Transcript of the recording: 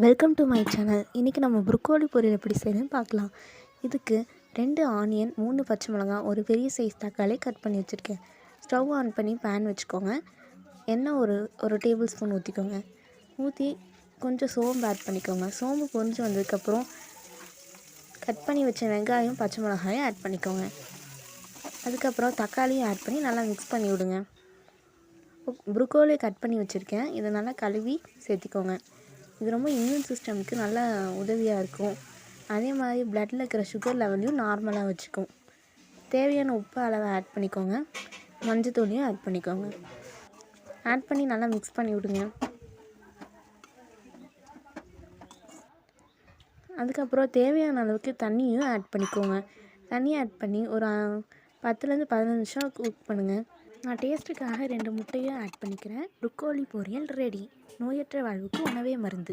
Welcome to my channel. இன்றைக்கி நம்ம broccoli பொரியல் எப்படி செய்யணும்னு பார்க்கலாம். இதுக்கு 2 ஆனியன், 3 பச்சை மிளகாய், ஒரு பெரிய சைஸ் தக்காளி கட் பண்ணி வச்சுருக்கேன். ஸ்டவ் ஆன் பண்ணி பேன் வச்சுக்கோங்க. எண்ணெய் ஒரு டேபிள் ஸ்பூன் ஊற்றிக்கோங்க. ஊற்றி கொஞ்சம் சோம்பு ஆட் பண்ணிக்கோங்க. சோம்பு பொரிஞ்சு வந்ததுக்கப்புறம் கட் பண்ணி வச்ச வெங்காயம், பச்சை மிளகாயும் ஆட் பண்ணிக்கோங்க. அதுக்கப்புறம் தக்காளியும் ஆட் பண்ணி நல்லா மிக்ஸ் பண்ணி விடுங்க. ப்ரோக்கோலி கட் பண்ணி வச்சுருக்கேன். இதை நல்லா கழுவி சேர்த்திக்கோங்க. இது ரொம்ப இம்யூன் சிஸ்டமுக்கு நல்லா உதவியாக இருக்கும். அதே மாதிரி பிளட்டில் இருக்கிற சுகர் லெவலையும் நார்மலாக வச்சுக்கும். தேவையான உப்பு அளவை ஆட் பண்ணிக்கோங்க. மஞ்சத்தூளையும் ஆட் பண்ணிக்கோங்க. ஆட் பண்ணி நல்லா மிக்ஸ் பண்ணி விடுங்க. அதுக்கப்புறம் தேவையான அளவுக்கு தண்ணியும் ஆட் பண்ணிக்கோங்க. தண்ணி ஆட் பண்ணி ஒரு 10லேருந்து 15 நிமிஷம் குக் பண்ணுங்கள். நான் டேஸ்ட்டுக்காக 2 முட்டையும் ஆட் பண்ணிக்கிறேன். ப்ரோக்கோலி பொரியல் ரெடி. நோயற்ற வாழ்வுக்கு உணவே மருந்து.